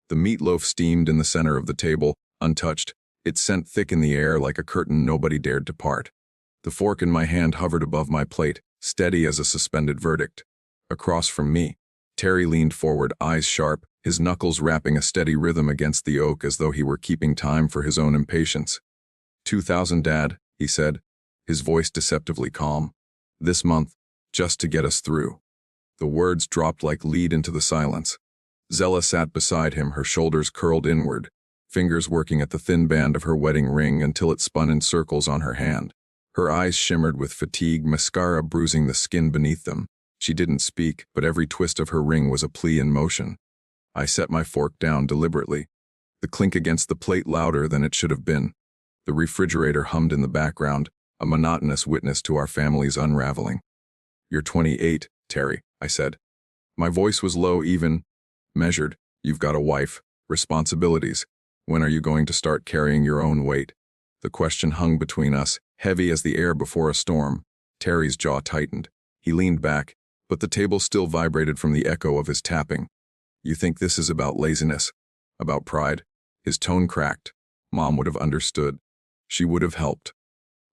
The meatloaf steamed in the center of the table, untouched, its scent thick in the air like a curtain nobody dared to part. The fork in my hand hovered above my plate, steady as a suspended verdict. Across from me, Terry leaned forward, eyes sharp, his knuckles rapping a steady rhythm against the oak as though he were keeping time for his own impatience. 2,000, Dad, he said, his voice deceptively calm. This month, just to get us through. The words dropped like lead into the silence. Zella sat beside him, her shoulders curled inward, fingers working at the thin band of her wedding ring until it spun in circles on her hand. Her eyes shimmered with fatigue, mascara bruising the skin beneath them. She didn't speak, but every twist of her ring was a plea in motion. I set my fork down deliberately, the clink against the plate louder than it should have been. The refrigerator hummed in the background, a monotonous witness to our family's unraveling. You're 28, Terry, I said. My voice was low, even, measured. You've got a wife, responsibilities. When are you going to start carrying your own weight? The question hung between us, heavy as the air before a storm. Terry's jaw tightened. He leaned back, but the table still vibrated from the echo of his tapping. You think this is about laziness? About pride? His tone cracked. Mom would have understood. She would have helped.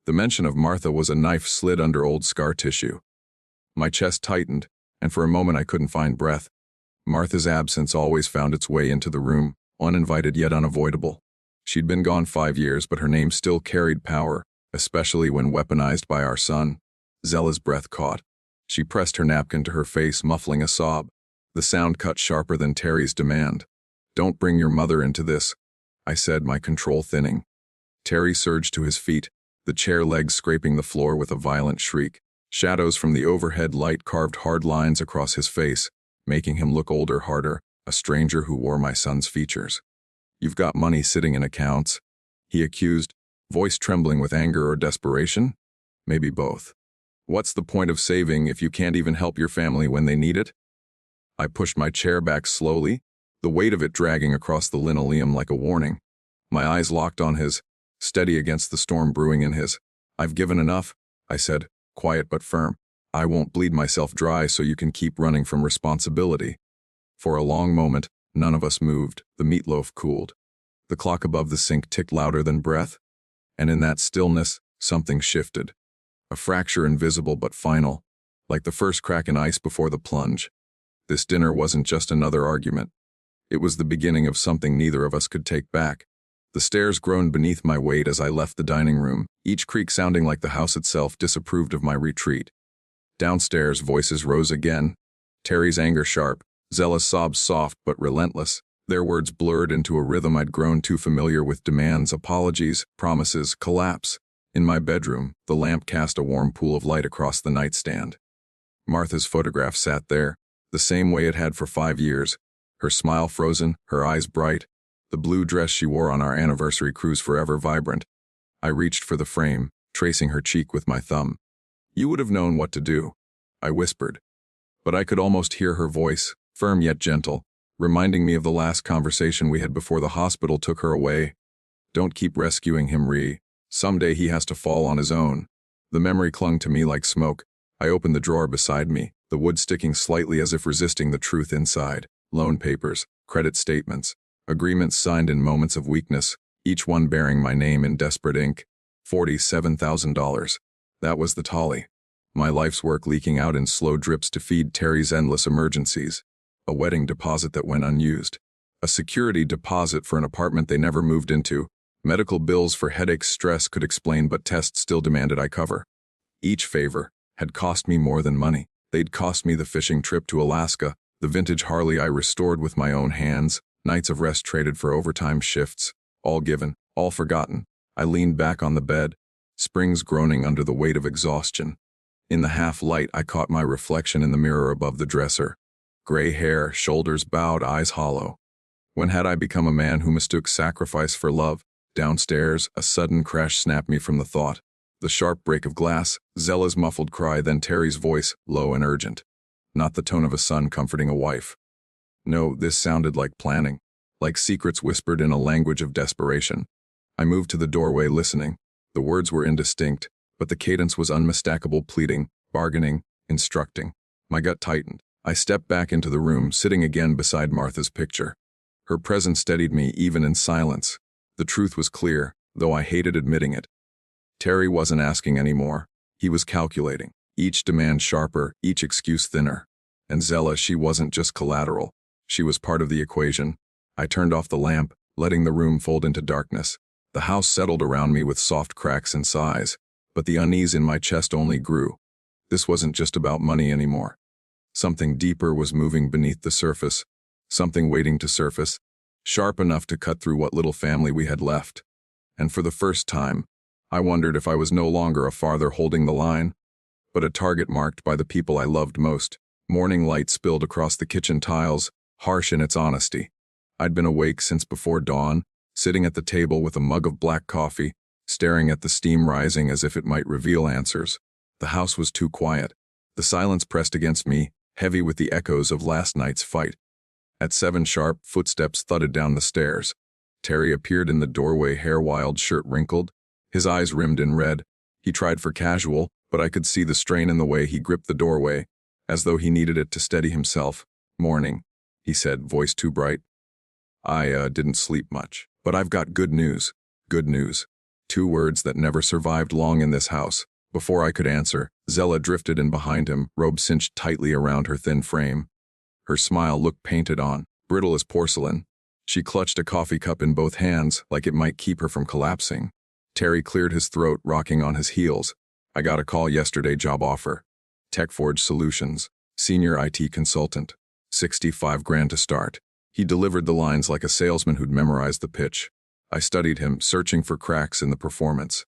The mention of Martha was a knife slid under old scar tissue. My chest tightened, and for a moment I couldn't find breath. Martha's absence always found its way into the room, uninvited yet unavoidable. She'd been gone 5 years, but her name still carried power, especially when weaponized by our son. Zella's breath caught. She pressed her napkin to her face, muffling a sob. The sound cut sharper than Terry's demand. Don't bring your mother into this, I said, my control thinning. Terry surged to his feet, the chair legs scraping the floor with a violent shriek. Shadows from the overhead light carved hard lines across his face, making him look older, harder, a stranger who wore my son's features. You've got money sitting in accounts, he accused, voice trembling with anger or desperation? Maybe both. What's the point of saving if you can't even help your family when they need it? I pushed my chair back slowly, the weight of it dragging across the linoleum like a warning. My eyes locked on his, steady against the storm brewing in his. I've given enough, I said, quiet but firm. I won't bleed myself dry so you can keep running from responsibility. For a long moment, none of us moved. The meatloaf cooled. The clock above the sink ticked louder than breath. And in that stillness, something shifted. A fracture invisible but final, like the first crack in ice before the plunge. This dinner wasn't just another argument. It was the beginning of something neither of us could take back. The stairs groaned beneath my weight as I left the dining room, each creak sounding like the house itself disapproved of my retreat. Downstairs, voices rose again. Terry's anger sharp, Zella's sobs soft but relentless. Their words blurred into a rhythm I'd grown too familiar with: demands, apologies, promises, collapse. In my bedroom, the lamp cast a warm pool of light across the nightstand. Martha's photograph sat there, the same way it had for 5 years, her smile frozen, her eyes bright, the blue dress she wore on our anniversary cruise forever vibrant. I reached for the frame, tracing her cheek with my thumb. You would have known what to do, I whispered. But I could almost hear her voice, firm yet gentle, reminding me of the last conversation we had before the hospital took her away. Don't keep rescuing him, Ree. Someday he has to fall on his own. The memory clung to me like smoke. I opened the drawer beside me, the wood sticking slightly as if resisting the truth inside. Loan papers, credit statements, agreements signed in moments of weakness, each one bearing my name in desperate ink. $47,000. That was the tally. My life's work leaking out in slow drips to feed Terry's endless emergencies. A wedding deposit that went unused. A security deposit for an apartment they never moved into. Medical bills for headaches stress could explain, but tests still demanded I cover. Each favor had cost me more than money. They'd cost me the fishing trip to Alaska, the vintage Harley I restored with my own hands, nights of rest traded for overtime shifts, all given, all forgotten. I leaned back on the bed, springs groaning under the weight of exhaustion. In the half-light, I caught my reflection in the mirror above the dresser. Gray hair, shoulders bowed, eyes hollow. When had I become a man who mistook sacrifice for love? Downstairs, a sudden crash snapped me from the thought. The sharp break of glass, Zella's muffled cry, then Terry's voice, low and urgent. Not the tone of a son comforting a wife. No, this sounded like planning, like secrets whispered in a language of desperation. I moved to the doorway, listening. The words were indistinct, but the cadence was unmistakable: pleading, bargaining, instructing. My gut tightened. I stepped back into the room, sitting again beside Martha's picture. Her presence steadied me even in silence. The truth was clear, though I hated admitting it. Terry wasn't asking anymore. He was calculating, each demand sharper, each excuse thinner. And Zella, she wasn't just collateral. She was part of the equation. I turned off the lamp, letting the room fold into darkness. The house settled around me with soft cracks and sighs, but the unease in my chest only grew. This wasn't just about money anymore. Something deeper was moving beneath the surface, something waiting to surface, sharp enough to cut through what little family we had left. And for the first time, I wondered if I was no longer a father holding the line, but a target marked by the people I loved most. Morning light spilled across the kitchen tiles, harsh in its honesty. I'd been awake since before dawn, sitting at the table with a mug of black coffee, staring at the steam rising as if it might reveal answers. The house was too quiet. The silence pressed against me, heavy with the echoes of last night's fight. At 7 sharp, footsteps thudded down the stairs. Terry appeared in the doorway, hair wild, shirt wrinkled, his eyes rimmed in red. He tried for casual, but I could see the strain in the way he gripped the doorway, as though he needed it to steady himself. "Morning," he said, voice too bright. I didn't sleep much, but I've got good news. Good news. 2 words that never survived long in this house. Before I could answer, Zella drifted in behind him, robe cinched tightly around her thin frame. Her smile looked painted on, brittle as porcelain. She clutched a coffee cup in both hands, like it might keep her from collapsing. Terry cleared his throat, rocking on his heels. "I got a call yesterday, job offer. TechForge Solutions, senior IT consultant. 65 grand to start." He delivered the lines like a salesman who'd memorized the pitch. I studied him, searching for cracks in the performance.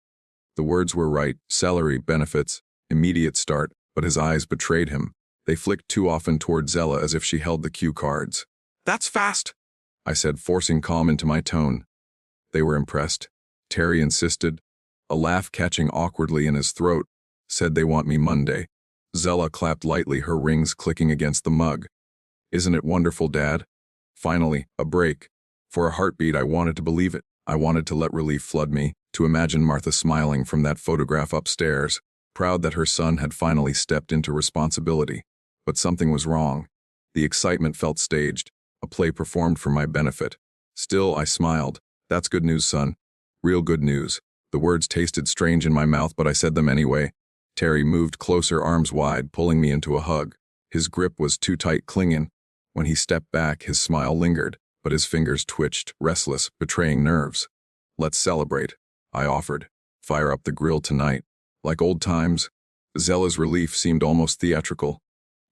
The words were right: salary, benefits, immediate start, but his eyes betrayed him. They flicked too often toward Zella as if she held the cue cards. "That's fast," I said, forcing calm into my tone. They were impressed. Terry insisted, a laugh catching awkwardly in his throat, said they want me Monday. Zella clapped lightly, her rings clicking against the mug. "Isn't it wonderful, Dad?" Finally, a break. For a heartbeat, I wanted to believe it. I wanted to let relief flood me, to imagine Martha smiling from that photograph upstairs, proud that her son had finally stepped into responsibility. But something was wrong. The excitement felt staged, a play performed for my benefit. Still, I smiled. "That's good news, son. Real good news." The words tasted strange in my mouth, but I said them anyway. Terry moved closer, arms wide, pulling me into a hug. His grip was too tight, clinging. When he stepped back, his smile lingered, but his fingers twitched, restless, betraying nerves. "Let's celebrate," I offered. "Fire up the grill tonight. Like old times." Zella's relief seemed almost theatrical.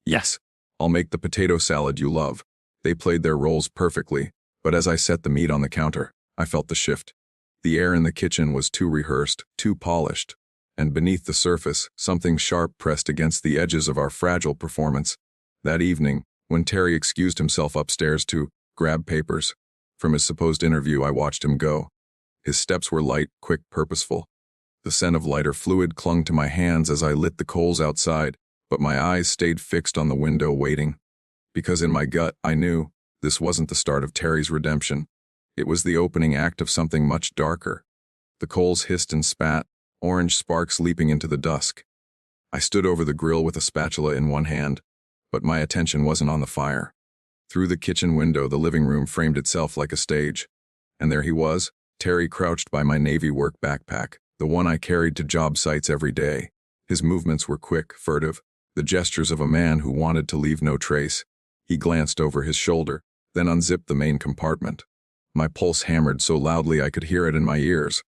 "Yes, I'll make the potato salad you love." They played their roles perfectly, but as I set the meat on the counter, I felt the shift. The air in the kitchen was too rehearsed, too polished, and beneath the surface, something sharp pressed against the edges of our fragile performance. That evening, when Terry excused himself upstairs to grab papers from his supposed interview, I watched him go. His steps were light, quick, purposeful. The scent of lighter fluid clung to my hands as I lit the coals outside, but my eyes stayed fixed on the window, waiting. Because in my gut, I knew this wasn't the start of Terry's redemption. It was the opening act of something much darker. The coals hissed and spat, orange sparks leaping into the dusk. I stood over the grill with a spatula in one hand, but my attention wasn't on the fire. Through the kitchen window, the living room framed itself like a stage. And there he was, Terry, crouched by my Navy work backpack, the one I carried to job sites every day. His movements were quick, furtive, the gestures of a man who wanted to leave no trace. He glanced over his shoulder, then unzipped the main compartment. My pulse hammered so loudly I could hear it in my ears.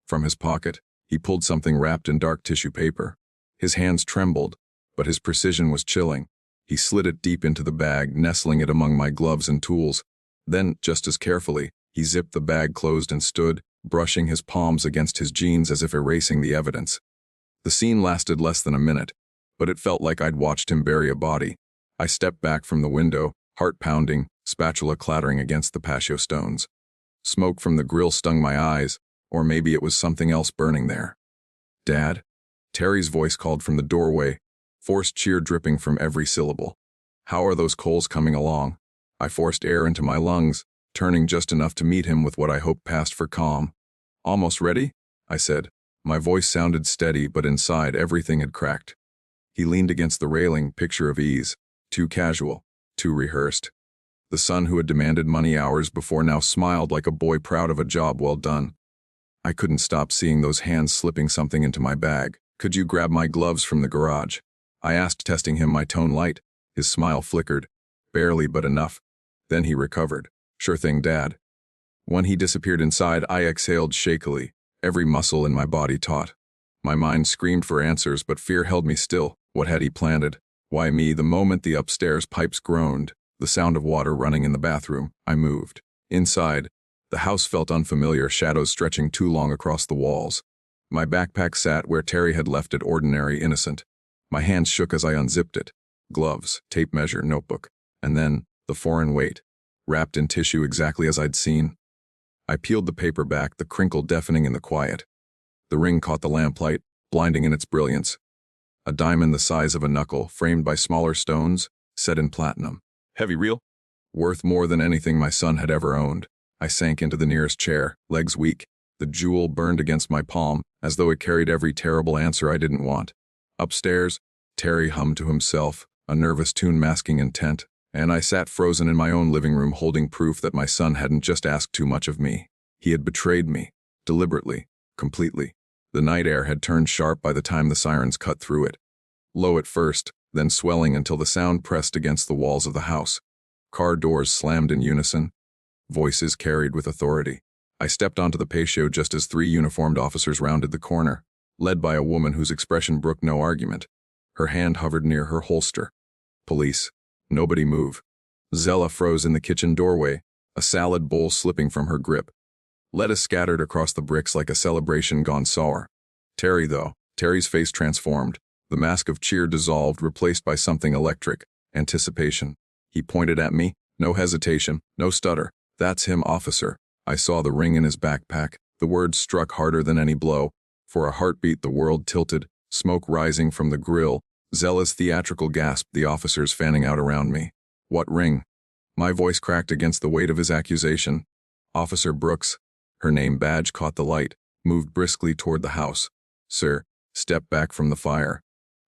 From his pocket, he pulled something wrapped in dark tissue paper. His hands trembled, but his precision was chilling. He slid it deep into the bag, nestling it among my gloves and tools. Then, just as carefully, he zipped the bag closed and stood, brushing his palms against his jeans as if erasing the evidence. The scene lasted less than a minute, but it felt like I'd watched him bury a body. I stepped back from the window, heart pounding, spatula clattering against the patio stones. Smoke from the grill stung my eyes, or maybe it was something else burning there. "Dad?" Terry's voice called from the doorway, forced cheer dripping from every syllable. "How are those coals coming along?" I forced air into my lungs, turning just enough to meet him with what I hoped passed for calm. "Almost ready?" I said. My voice sounded steady, but inside everything had cracked. He leaned against the railing, picture of ease, too casual, too rehearsed. The son who had demanded money hours before now smiled like a boy proud of a job well done. I couldn't stop seeing those hands slipping something into my bag. "Could you grab my gloves from the garage?" I asked, testing him, my tone light. His smile flickered. Barely, but enough. Then he recovered. "Sure thing, Dad." When he disappeared inside, I exhaled shakily, every muscle in my body taut. My mind screamed for answers, but fear held me still. What had he planted? Why me? The moment the upstairs pipes groaned, the sound of water running in the bathroom, I moved. Inside, the house felt unfamiliar, shadows stretching too long across the walls. My backpack sat where Terry had left it, ordinary, innocent. My hands shook as I unzipped it. Gloves, tape measure, notebook. And then, the foreign weight, wrapped in tissue exactly as I'd seen. I peeled the paper back, the crinkle deafening in the quiet. The ring caught the lamplight, blinding in its brilliance. A diamond the size of a knuckle, framed by smaller stones, set in platinum. Heavy, real? Worth more than anything my son had ever owned. I sank into the nearest chair, legs weak. The jewel burned against my palm, as though it carried every terrible answer I didn't want. Upstairs, Terry hummed to himself, a nervous tune masking intent, and I sat frozen in my own living room, holding proof that my son hadn't just asked too much of me. He had betrayed me, deliberately, completely. The night air had turned sharp by the time the sirens cut through it. Low at first, then swelling until the sound pressed against the walls of the house. Car doors slammed in unison. Voices carried with authority. I stepped onto the patio just as 3 uniformed officers rounded the corner, led by a woman whose expression brooked no argument. Her hand hovered near her holster. Police. Nobody move. Zella froze in the kitchen doorway, a salad bowl slipping from her grip. Lettuce scattered across the bricks like a celebration gone sour. Terry, though. Terry's face transformed. The mask of cheer dissolved, replaced by something electric. Anticipation. He pointed at me. No hesitation. No stutter. "That's him, officer." I saw the ring in his backpack. The words struck harder than any blow. For a heartbeat, the world tilted, smoke rising from the grill. Zella's theatrical gasp, the officers fanning out around me. "What ring?" My voice cracked against the weight of his accusation. "Officer Brooks." Her name badge caught the light, moved briskly toward the house. "Sir." Stepped back from the fire.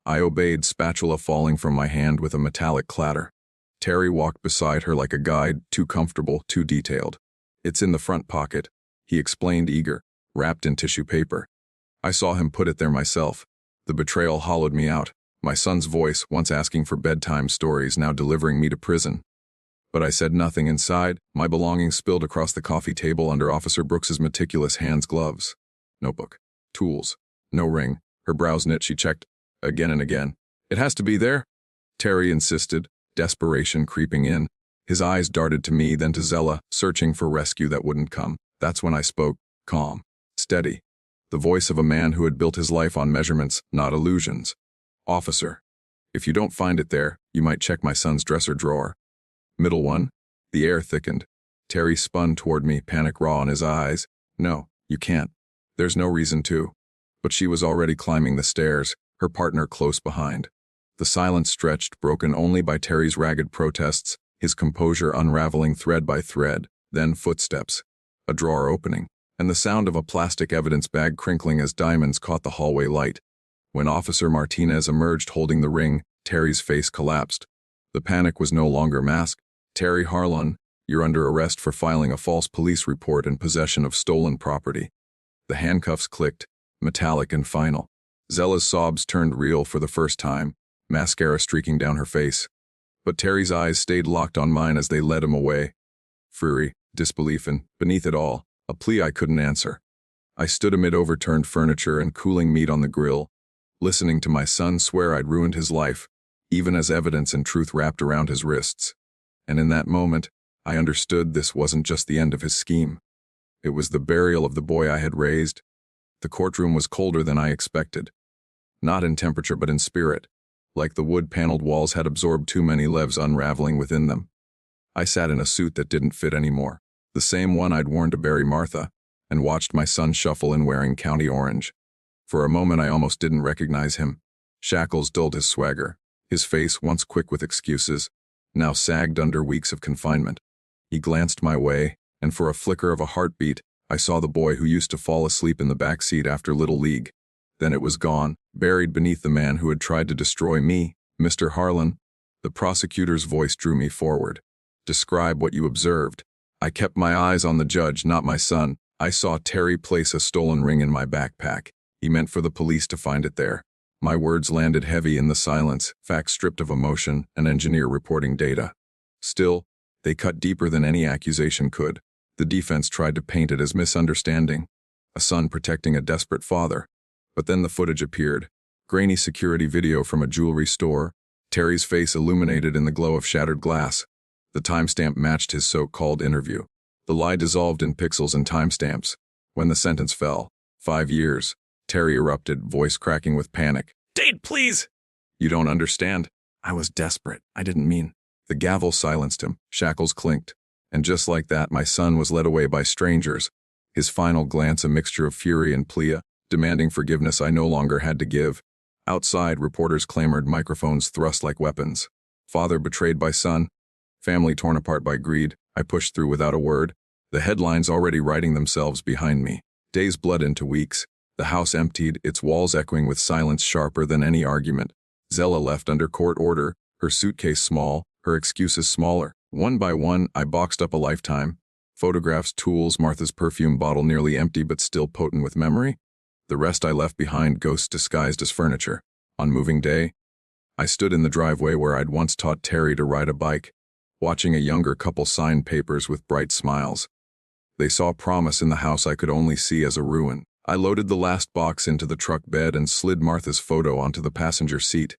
I obeyed, spatula falling from my hand with a metallic clatter. Terry walked beside her like a guide, too comfortable, too detailed. "It's in the front pocket," he explained, eager, wrapped in tissue paper. I saw him put it there myself. The betrayal hollowed me out. My son's voice, once asking for bedtime stories, now delivering me to prison. But I said nothing. Inside, my belongings spilled across the coffee table under Officer Brooks's meticulous hands. Gloves, notebook, tools, no ring. Her brows knit. She checked again and again. "It has to be there," Terry insisted, desperation creeping in. His eyes darted to me, then to Zella, searching for rescue that wouldn't come. That's when I spoke, calm, steady. The voice of a man who had built his life on measurements, not illusions. "Officer, if you don't find it there, you might check my son's dresser drawer." "Middle one?" The air thickened. Terry spun toward me, panic raw in his eyes. "No, you can't. There's no reason to." But she was already climbing the stairs, her partner close behind. The silence stretched, broken only by Terry's ragged protests, his composure unraveling thread by thread, then footsteps, a drawer opening, and the sound of a plastic evidence bag crinkling as diamonds caught the hallway light. When Officer Martinez emerged holding the ring, Terry's face collapsed. The panic was no longer masked. "Terry Harlan, you're under arrest for filing a false police report and possession of stolen property." The handcuffs clicked, metallic and final. Zella's sobs turned real for the first time, mascara streaking down her face. But Terry's eyes stayed locked on mine as they led him away. Fury, disbelief, and, beneath it all, a plea I couldn't answer. I stood amid overturned furniture and cooling meat on the grill, listening to my son swear I'd ruined his life, even as evidence and truth wrapped around his wrists. And in that moment, I understood this wasn't just the end of his scheme. It was the burial of the boy I had raised. The courtroom was colder than I expected. Not in temperature but in spirit, like the wood-paneled walls had absorbed too many lives unraveling within them. I sat in a suit that didn't fit anymore, the same one I'd worn to bury Martha, and watched my son shuffle in wearing county orange. For a moment I almost didn't recognize him. Shackles dulled his swagger. His face, once quick with excuses, now sagged under weeks of confinement. He glanced my way, and for a flicker of a heartbeat, I saw the boy who used to fall asleep in the back seat after Little League. Then it was gone, buried beneath the man who had tried to destroy me, Mr. Harlan. The prosecutor's voice drew me forward. Describe what you observed. I kept my eyes on the judge, not my son. I saw Terry place a stolen ring in my backpack. He meant for the police to find it there. My words landed heavy in the silence, facts stripped of emotion, an engineer reporting data. Still, they cut deeper than any accusation could. The defense tried to paint it as misunderstanding, a son protecting a desperate father. But then the footage appeared. Grainy security video from a jewelry store, Terry's face illuminated in the glow of shattered glass. The timestamp matched his so-called interview. The lie dissolved in pixels and timestamps. When the sentence fell, 5 years, Terry erupted, voice cracking with panic. "Date, please!" "You don't understand. I was desperate. I didn't mean." The gavel silenced him, shackles clinked. And just like that, my son was led away by strangers. His final glance a mixture of fury and plea, demanding forgiveness I no longer had to give. Outside, reporters clamored, microphones thrust like weapons. Father betrayed by son. Family torn apart by greed. I pushed through without a word. The headlines already writing themselves behind me. Days bled into weeks. The house emptied, its walls echoing with silence sharper than any argument. Zella left under court order, her suitcase small, her excuses smaller. One by one, I boxed up a lifetime. Photographs, tools, Martha's perfume bottle nearly empty but still potent with memory. The rest I left behind, ghosts disguised as furniture. On moving day, I stood in the driveway where I'd once taught Terry to ride a bike, watching a younger couple sign papers with bright smiles. They saw promise in the house I could only see as a ruin. I loaded the last box into the truck bed and slid Martha's photo onto the passenger seat.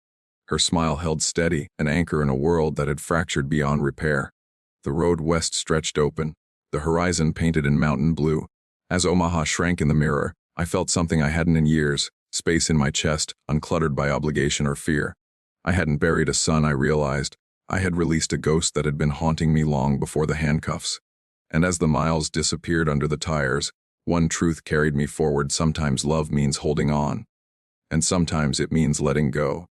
Her smile held steady, an anchor in a world that had fractured beyond repair. The road west stretched open, the horizon painted in mountain blue. As Omaha shrank in the mirror, I felt something I hadn't in years, space in my chest, uncluttered by obligation or fear. I hadn't buried a son, I realized. I had released a ghost that had been haunting me long before the handcuffs. And as the miles disappeared under the tires, one truth carried me forward. Sometimes love means holding on, and sometimes it means letting go.